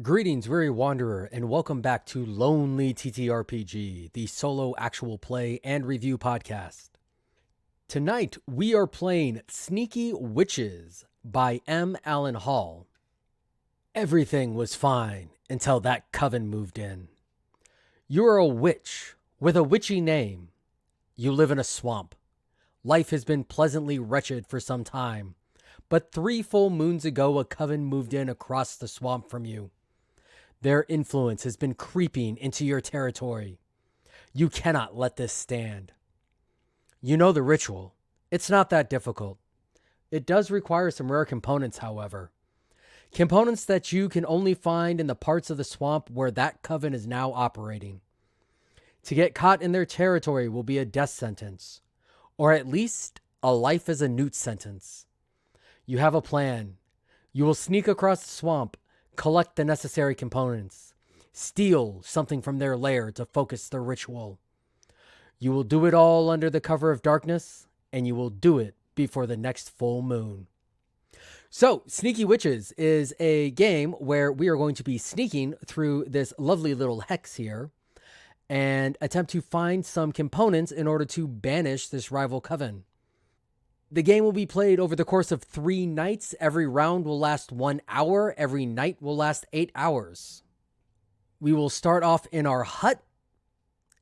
Greetings, weary wanderer, and welcome back to Lonely TTRPG, the solo actual play and review podcast. Tonight, we are playing Sneaky Witches by M. Allen Hall. Everything was fine until that coven moved in. You're a witch with a witchy name. You live in a swamp. Life has been pleasantly wretched for some time, but 3 full moons ago, a coven moved in across the swamp from you. Their influence has been creeping into your territory. You cannot let this stand. You know the ritual. It's not that difficult. It does require some rare components, however. Components that you can only find in the parts of the swamp where that coven is now operating. To get caught in their territory will be a death sentence, or at least a life as a newt sentence. You have a plan. You will sneak across the swamp, collect the necessary components, steal something from their lair to focus their ritual. You will do it all under the cover of darkness, and you will do it before the next full moon. So, Sneaky Witches is a game where we are going to be sneaking through this lovely little hex here and attempt to find some components in order to banish this rival coven. The game will be played over the course of 3 nights. Every round will last 1 hour. Every night will last 8 hours. We will start off in our hut.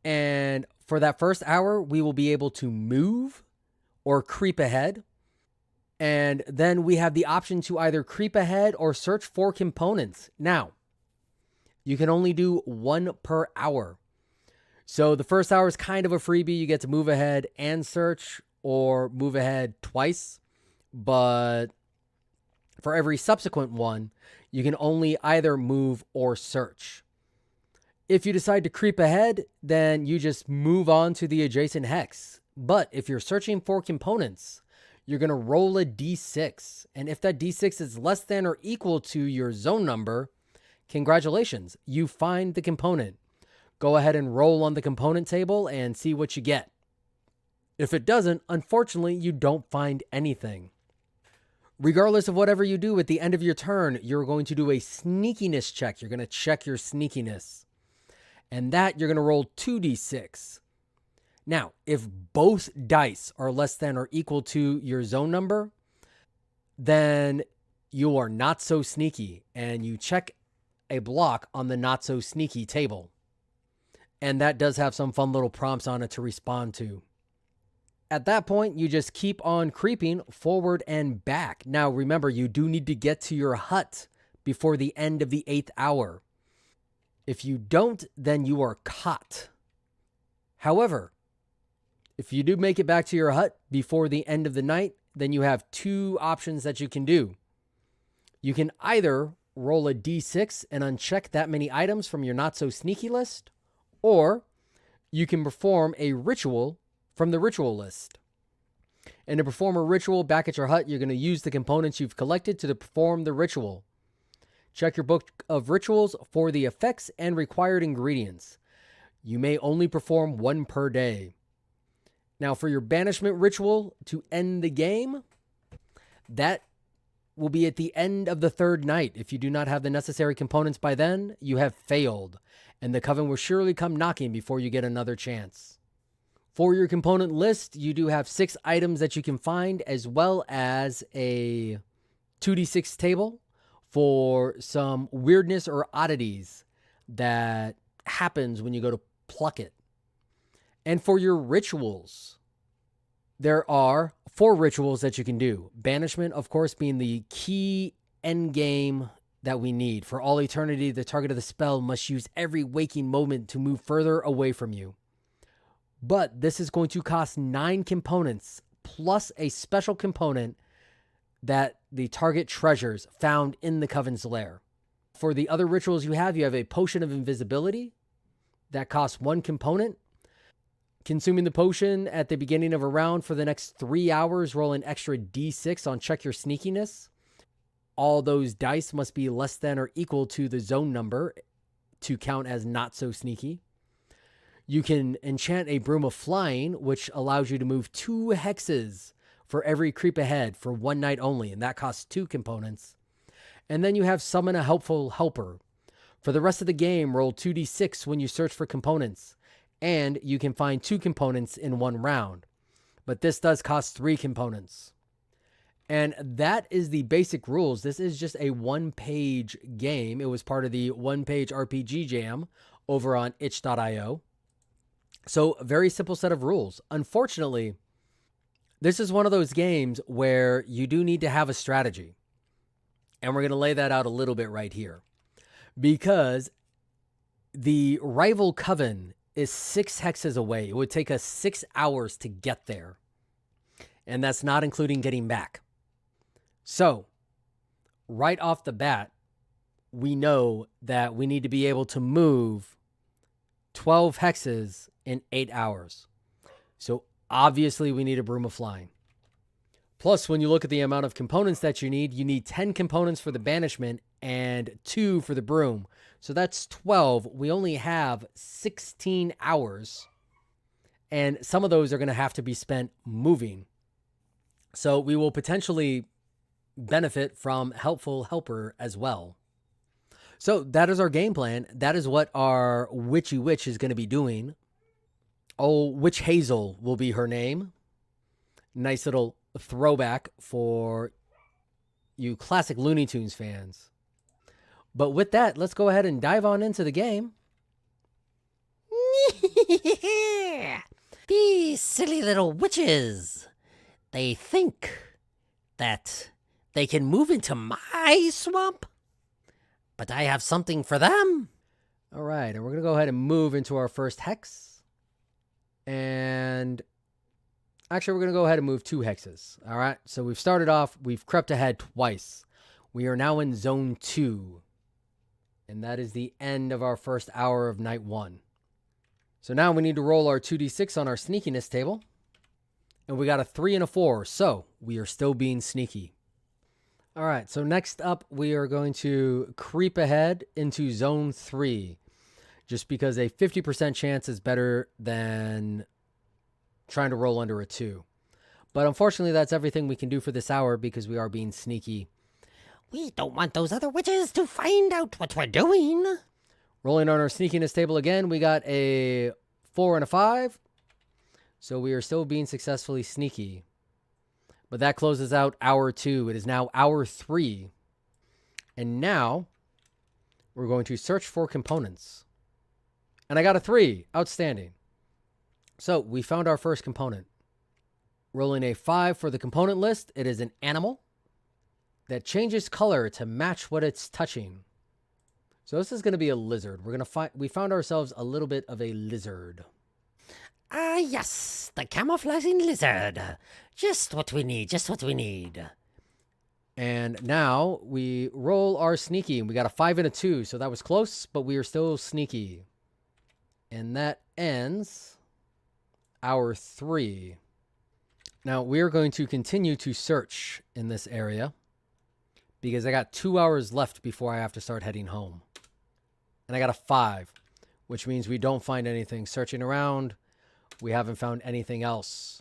And for that first hour, we will be able to move or creep ahead. And then we have the option to either creep ahead or search for components. Now, you can only do 1 per hour. So the first hour is kind of a freebie. You get to move ahead and search, or move ahead twice, but for every subsequent one, you can only either move or search. If you decide to creep ahead, then you just move on to the adjacent hex. But if you're searching for components, you're going to roll a d6. And if that d6 is less than or equal to your zone number, congratulations, you find the component. Go ahead and roll on the component table and see what you get. If it doesn't, unfortunately, you don't find anything. Regardless of whatever you do at the end of your turn, you're going to do a sneakiness check. You're going to check your sneakiness. And that you're going to roll 2d6. Now, if both dice are less than or equal to your zone number, then you are not so sneaky, and you check a block on the not so sneaky table. And that does have some fun little prompts on it to respond to. At that point, you just keep on creeping forward and back. Now, remember, you do need to get to your hut before the end of the 8th hour. If you don't, then you are caught. However, if you do make it back to your hut before the end of the night, then you have 2 options that you can do. You can either roll a d6 and uncheck that many items from your not so sneaky list, or you can perform a ritual from the ritual list. And to perform a ritual back at your hut, you're going to use the components you've collected to perform the ritual. Check your book of rituals for the effects and required ingredients. You may only perform 1 per day. Now, for your banishment ritual to end the game, that will be at the end of the 3rd night. If you do not have the necessary components by then, you have failed, and the coven will surely come knocking before you get another chance. For your component list, you do have 6 items that you can find, as well as a 2d6 table for some weirdness or oddities that happens when you go to pluck it. And for your rituals, there are 4 rituals that you can do. Banishment, of course, being the key end game that we need. For all eternity, the target of the spell must use every waking moment to move further away from you. But this is going to cost 9 components, plus a special component that the target treasures found in the coven's lair. For the other rituals you have a potion of invisibility that costs 1 component. Consuming the potion at the beginning of a round for the next 3 hours, roll an extra d6 on check your sneakiness. All those dice must be less than or equal to the zone number to count as not so sneaky. You can enchant a broom of flying, which allows you to move 2 hexes for every creep ahead for 1 night only, and that costs 2 components. And then you have summon a helpful helper. For the rest of the game, roll 2d6 when you search for components, and you can find 2 components in 1 round. But this does cost 3 components. And that is the basic rules. This is just a 1-page game. It was part of the 1-page RPG jam over on itch.io. So a very simple set of rules. Unfortunately, this is one of those games where you do need to have a strategy. And we're going to lay that out a little bit right here. Because the rival coven is 6 hexes away. It would take us 6 hours to get there. And that's not including getting back. So, right off the bat, we know that we need to be able to move 12 hexes in 8 hours. So, obviously, we need a broom of flying. Plus, when you look at the amount of components that you need 10 components for the banishment and 2 for the broom. So that's 12. We only have 16 hours, and some of those are going to have to be spent moving. So we will potentially benefit from helpful helper as well. So that is our game plan. That is what our witchy witch is going to be doing. Oh, Witch Hazel will be her name. Nice little throwback for you classic Looney Tunes fans. But with that, let's go ahead and dive on into the game. These silly little witches. They think that they can move into my swamp, but I have something for them. All right, and we're going to go ahead and move into our first hex. And actually, we're going to go ahead and move 2 hexes. All right, so we've started off, we've crept ahead twice. We are now in zone 2. And that is the end of our first hour of night 1. So now we need to roll our 2d6 on our sneakiness table. And we got a 3 and a 4, so we are still being sneaky. All right, so next up, we are going to creep ahead into zone 3. Just because a 50% chance is better than trying to roll under a 2. But unfortunately, that's everything we can do for this hour because we are being sneaky. We don't want those other witches to find out what we're doing. Rolling on our sneakiness table again, we got a 4 and a 5. So we are still being successfully sneaky. But that closes out hour 2. It is now hour 3. And now we're going to search for components. And I got a 3. Outstanding. So we found our first component. Rolling a 5 for the component list. It is an animal that changes color to match what it's touching. So this is going to be a lizard. We found ourselves a little bit of a lizard. Ah, yes, the camouflaging lizard. Just what we need, just what we need. And now we roll our sneaky. We got a 5 and a 2, so that was close, but we are still sneaky. And that ends hour 3. Now we're going to continue to search in this area because I got 2 hours left before I have to start heading home. And I got a 5, which means we don't find anything. Searching around, we haven't found anything else.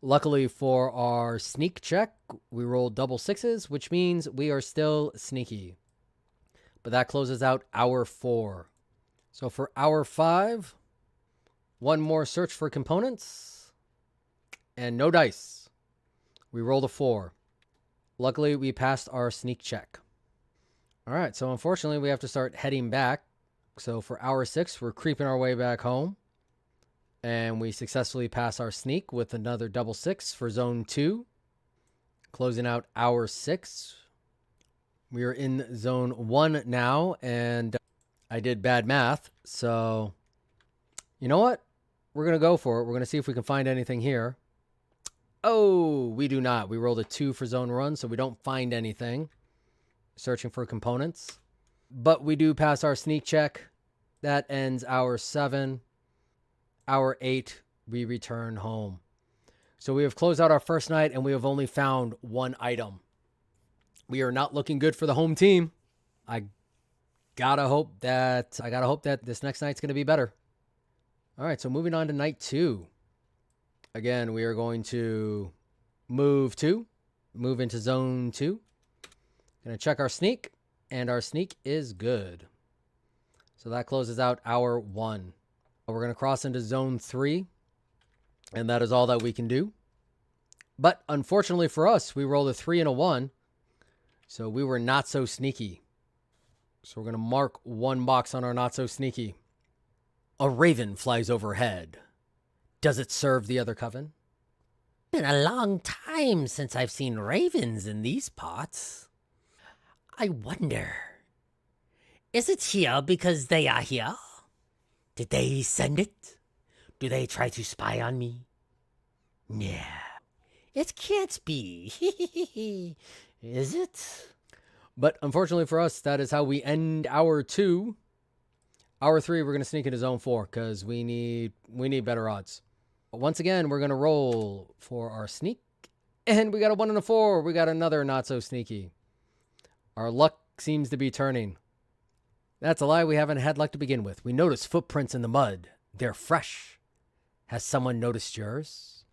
Luckily for our sneak check, we rolled double 6s, which means we are still sneaky. But that closes out hour 4. So for hour 5, one more search for components, and no dice. We rolled a 4. Luckily, we passed our sneak check. All right, so unfortunately, we have to start heading back. So for hour 6, we're creeping our way back home. And we successfully pass our sneak with another double 6 for zone 2. Closing out hour 6. We are in zone 1 now, and I did bad math. So, you know what? We're going to go for it. We're going to see if we can find anything here. Oh, we do not. We rolled a 2 for zone 1, so we don't find anything. Searching for components. But we do pass our sneak check. That ends hour 7. Hour 8, we return home. So we have closed out our first night, and we have only found 1 item. We are not looking good for the home team. I gotta hope that this next night's going to be better. All right, so moving on to night 2. Again, we are going to move into zone 2. Going to check our sneak, and our sneak is good. So that closes out hour 1. We're going to cross into zone 3, and that is all that we can do. But unfortunately for us, we rolled a 3 and a 1, so we were not so sneaky. So we're going to mark 1 box on our not so sneaky. A raven flies overhead. Does it serve the other coven? Been a long time since I've seen ravens in these parts. I wonder, is it here because they are here? Did they send it? Do they try to spy on me? Yeah, it can't be. Is it? But unfortunately for us, that is how we end hour 2. Hour 3, we're going to sneak into zone 4 because we need better odds. But once again, we're going to roll for our sneak. And we got a 1 and a 4. We got another not so sneaky. Our luck seems to be turning. That's a lie. We haven't had luck to begin with. We notice footprints in the mud. They're fresh. Has someone noticed yours?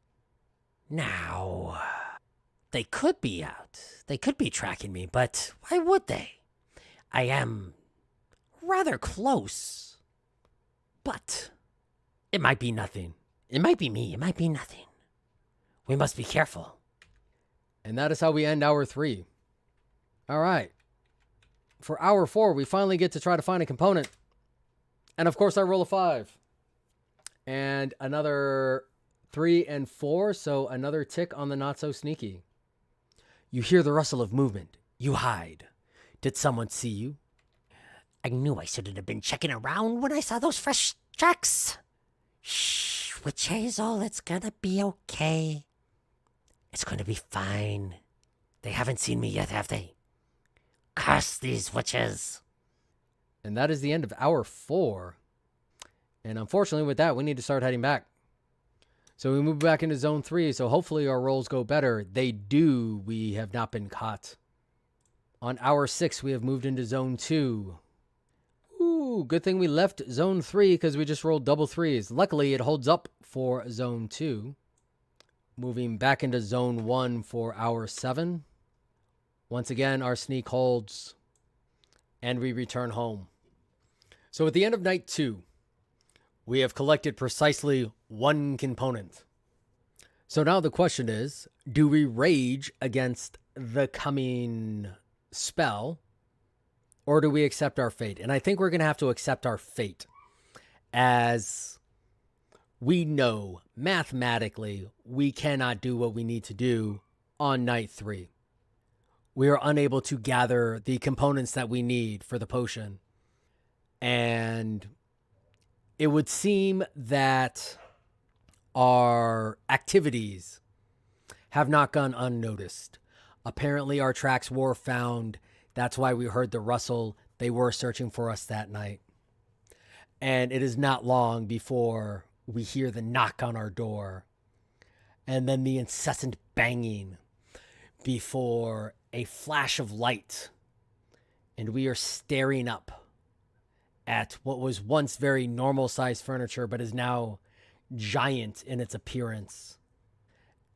Now, they could be out. They could be tracking me, but why would they? I am rather close. But it might be nothing. It might be me. It might be nothing. We must be careful. And that is how we end hour 3. All right. For hour 4, we finally get to try to find a component. And of course, I roll a 5. And another 3 and 4, so another tick on the not so sneaky. You hear the rustle of movement. You hide. Did someone see you? I knew I shouldn't have been checking around when I saw those fresh tracks. Shh, Witch Hazel, it's gonna be okay. It's gonna be fine. They haven't seen me yet, have they? Curse these witches. And that is the end of hour 4. And unfortunately with that, we need to start heading back. So we move back into zone 3, so hopefully our rolls go better. They do. We have not been caught. On hour 6, we have moved into zone 2. Ooh, good thing we left zone 3 because we just rolled double 3s. Luckily, it holds up for zone 2. Moving back into zone 1 for hour 7. Once again, our sneak holds, and we return home. So at the end of night 2, we have collected precisely 1 component. So now the question is, do we rage against the coming spell, or do we accept our fate? And I think we're going to have to accept our fate, as we know mathematically we cannot do what we need to do on night 3. We are unable to gather the components that we need for the potion. And it would seem that our activities have not gone unnoticed. Apparently our tracks were found. That's why we heard the rustle. They were searching for us that night. And it is not long before we hear the knock on our door. And then the incessant banging before a flash of light, and we are staring up at what was once very normal sized furniture but is now giant in its appearance.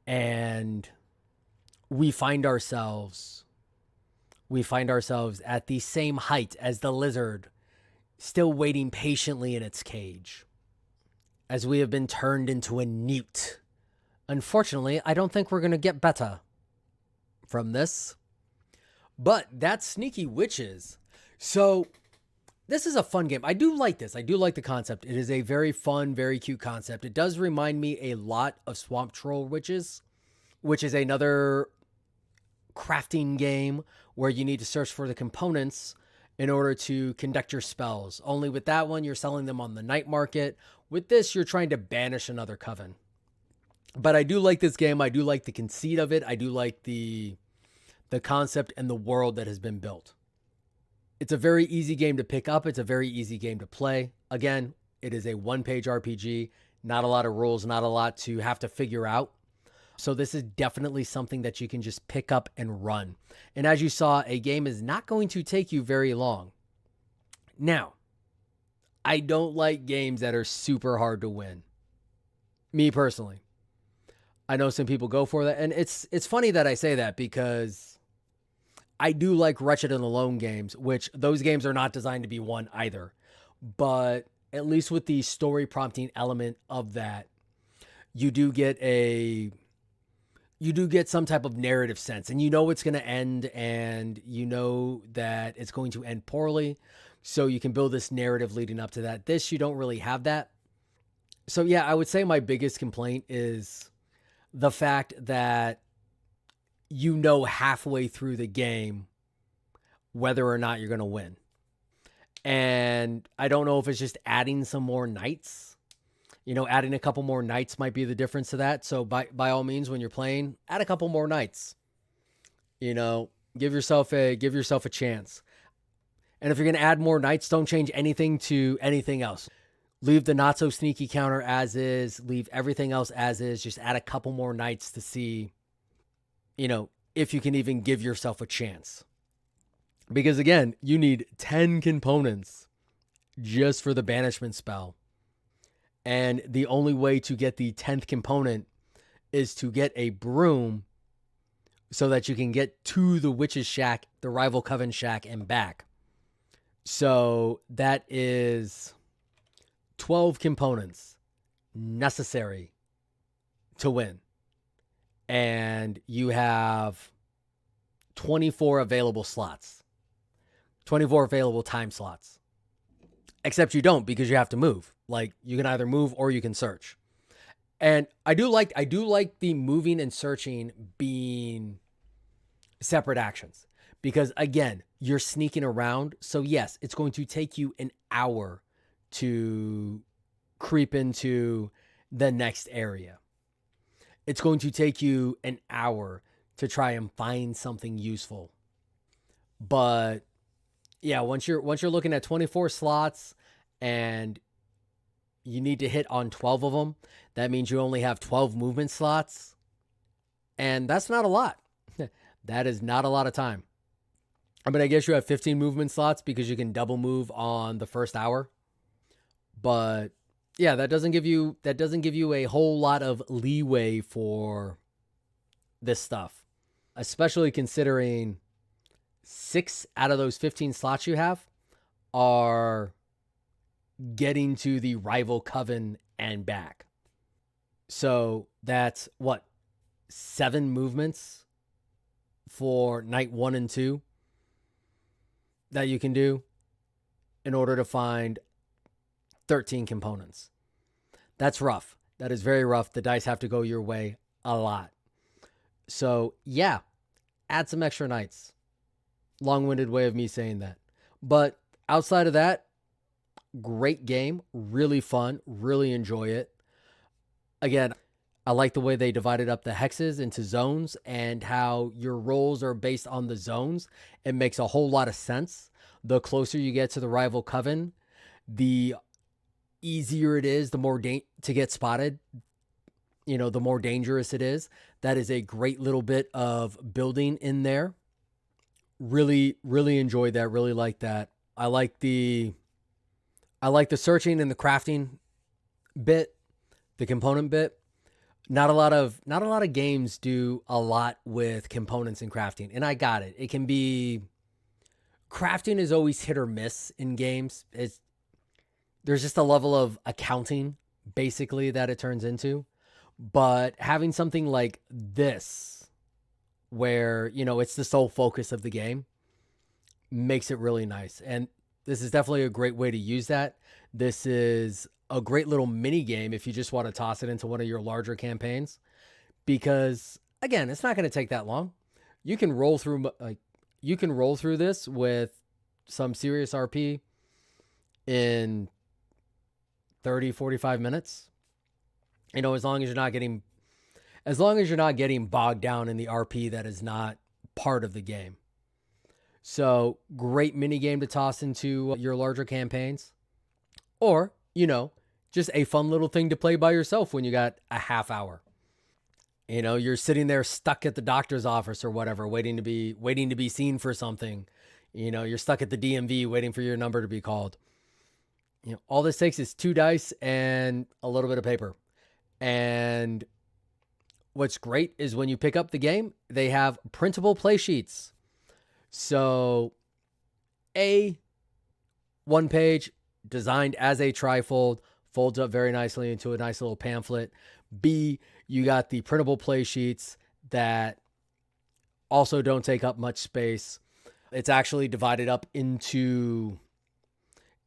And we find ourselves at the same height as the lizard, still waiting patiently in its cage, as we have been turned into a newt. Unfortunately, I don't think we're going to get better from this. But that's Sneaky Witches. So this is a fun game. I do like this. I do like the concept. It is a very fun, very cute concept. It does remind me a lot of Swamp Troll Witches, which is another crafting game where you need to search for the components in order to conduct your spells. Only with that one, you're selling them on the night market. With this, you're trying to banish another coven. But I do like this game. I do like the conceit of it. I do like the concept and the world that has been built. It's a very easy game to pick up. It's a very easy game to play. Again, it is a 1-page RPG. Not a lot of rules, not a lot to have to figure out. So this is definitely something that you can just pick up and run. And as you saw, a game is not going to take you very long. Now, I don't like games that are super hard to win. Me personally. I know some people go for that. And it's funny that I say that because I do like Wretched and Alone games, which those games are not designed to be won either. but at least with the story prompting element of that, you do get a you do get some type of narrative sense, and you know it's going to end, and you know that it's going to end poorly, so you can build this narrative leading up to that. This, you don't really have that. So yeah, I would say my biggest complaint is the fact that you know halfway through the game whether or not you're going to win. And I don't know if it's just adding some more nights. Adding a couple more nights might be the difference to that. So by all means, when you're playing, add a couple more nights. Give yourself a chance. And if you're going to add more nights, don't change anything to anything else. Leave the not so sneaky counter as is. Leave everything else as is. Just add a couple more nights to see, if you can even give yourself a chance. Because again, you need 10 components just for the banishment spell. And the only way to get the 10th component is to get a broom so that you can get to the witch's shack, the rival coven shack, and back. So that is 12 components necessary to win. And you have 24 available slots, 24 available time slots. Except you don't, because you have to move. Like, you can either move or you can search. And I do like the moving and searching being separate actions, because again, you're sneaking around. So yes, it's going to take you an hour to creep into the next area. It's going to take you an hour to try and find something useful. But yeah, once you're looking at 24 slots and you need to hit on 12 of them, that means you only have 12 movement slots. And that's not a lot. That is not a lot of time. I mean, I guess you have 15 movement slots because you can double move on the first hour. But yeah, that doesn't give you a whole lot of leeway for this stuff, especially considering 6 out of those 15 slots you have are getting to the rival coven and back. So that's 7 movements for night 1 and 2 that you can do in order to find 13 components. That's rough. That is very rough. The dice have to go your way a lot. So yeah, add some extra nights. Long-winded way of me saying that. But outside of that, great game, really fun, really enjoy it. Again, I like the way they divided up the hexes into zones and how your rolls are based on the zones. It makes a whole lot of sense. The closer you get to the rival coven, the easier it is, the more to get spotted, the more dangerous it is. That is a great little bit of building in there. Really, really enjoyed that. Really like that. I like the searching and the crafting bit, the component bit. Not a lot of games do a lot with components and crafting, and I got it. It can be, crafting is always hit or miss in games. There's just a level of accounting basically that it turns into. But having something like this, where, it's the sole focus of the game, makes it really nice. And this is definitely a great way to use that. This is a great little mini game if you just want to toss it into one of your larger campaigns, because again, it's not going to take that long. You can roll through this with some serious RP in 30, 45 minutes. As long as you're not getting bogged down in the RP that is not part of the game. So great mini game to toss into your larger campaigns, or, just a fun little thing to play by yourself when you got a half hour. You're sitting there stuck at the doctor's office or whatever, waiting to be seen for something. You're stuck at the DMV waiting for your number to be called. All this takes is 2 dice and a little bit of paper. And what's great is when you pick up the game, they have printable play sheets. So 1 page, designed as a trifold, folds up very nicely into a nice little pamphlet. B, you got the printable play sheets that also don't take up much space. It's actually divided up into,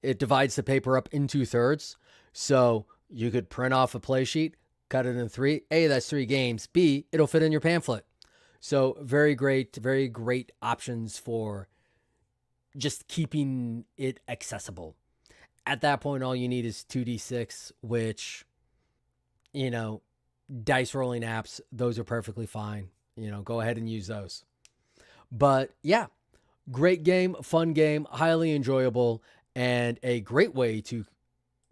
it divides the paper up into thirds. So you could print off a play sheet, cut it in three. A, that's 3 games. B, it'll fit in your pamphlet. So very great options for just keeping it accessible. At that point, all you need is 2d6, which, dice rolling apps, those are perfectly fine. Go ahead and use those. But yeah, great game, fun game, highly enjoyable, and a great way to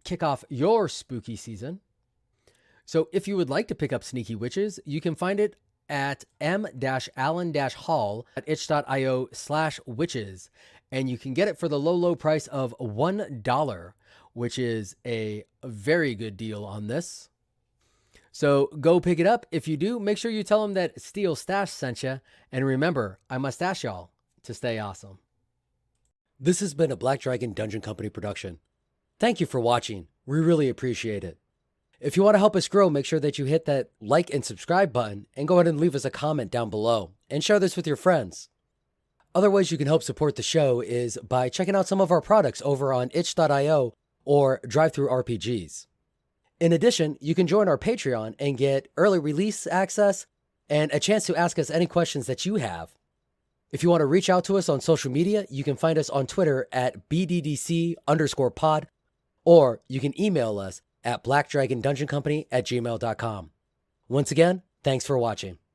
kick off your spooky season. So if you would like to pick up Sneaky Witches, you can find it at m-allen-hall at itch.io/witches. And you can get it for the low price of $1, which is a very good deal on this. So go pick it up. If you do, make sure you tell them that Steel Stash sent you. And remember, I must ask y'all to stay awesome. This has been a Black Dragon Dungeon Company production. Thank you for watching. We really appreciate it. If you want to help us grow, make sure that you hit that like and subscribe button and go ahead and leave us a comment down below and share this with your friends. Other ways you can help support the show is by checking out some of our products over on itch.io or DriveThruRPGs. In addition, you can join our Patreon and get early release access and a chance to ask us any questions that you have. If you want to reach out to us on social media, you can find us on Twitter at BDDC_pod, or you can email us at blackdragondungeoncompany@gmail.com. Once again, thanks for watching.